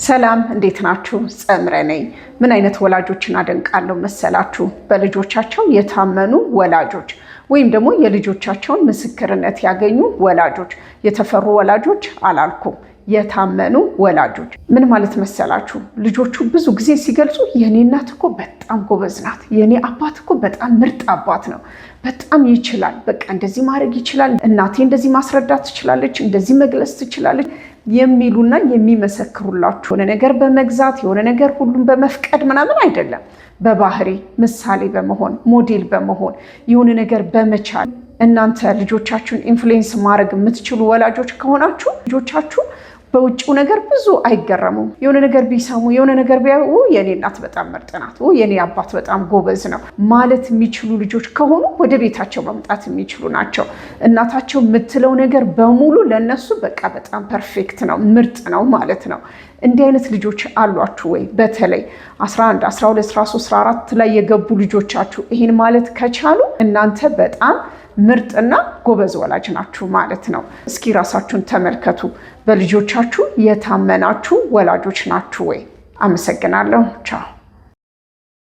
ሰላም እንዴት ናችሁ? ጸምረ ነኝ። ምን አይነት ወላጆችን አደንቃለሁ መሰላችሁ? በልጆቻቸው የታመኑ ወላጆች ወይም ደግሞ የልጆቻቸውን ምስክርነት ያገኙ ወላጆች። የተፈሩ ወላጆች አላልኩም፣ የታመኑ ወላጆች። ምን ማለት መሰላችሁ? ልጆቹ ብዙ ጊዜ ሲገልጹ የኔ እናት እኮ በጣም ጎበዝ ናት፣ የኔ አባት እኮ በጣም ምርጥ አባት ነው፣ በጣም ይችላል፣ በቃ እንደዚህ ማድረግ ይችላል፣ እናቴ እንደዚህ ማስረዳት ትችላለች፣ እንደዚህ መግለጽ ትችላለች የሚሉና የሚመሰክሩላችሁ የሆነ ነገር በመግዛት የሆነ ነገር ሁሉም በመፍቀድ ምናምን አይደለም። በባህሪ ምሳሌ በመሆን ሞዴል በመሆን የሆነ ነገር በመቻል እናንተ ልጆቻችሁን ኢንፍሉዌንስ ማድረግ የምትችሉ ወላጆች ከሆናችሁ ልጆቻችሁ በውጭው ነገር ብዙ አይገረሙም። የሆነ ነገር ቢሰሙ የሆነ ነገር ቢያዩ የኔ እናት በጣም ምርጥ ናት፣ የኔ አባት በጣም ጎበዝ ነው ማለት የሚችሉ ልጆች ከሆኑ ወደ ቤታቸው መምጣት የሚችሉ ናቸው። እናታቸው የምትለው ነገር በሙሉ ለነሱ በቃ በጣም ፐርፌክት ነው፣ ምርጥ ነው ማለት ነው። እንዲህ አይነት ልጆች አሏችሁ ወይ? በተለይ 11፣ 12፣ 13፣ 14 ላይ የገቡ ልጆቻችሁ ይህን ማለት ከቻሉ እናንተ በጣም ምርጥና ጎበዝ ወላጅ ናችሁ ማለት ነው። እስኪ ራሳችሁን ተመልከቱ። በልጆቻችሁ የታመናችሁ ወላጆች ናችሁ ወይ? አመሰግናለሁ። ቻው።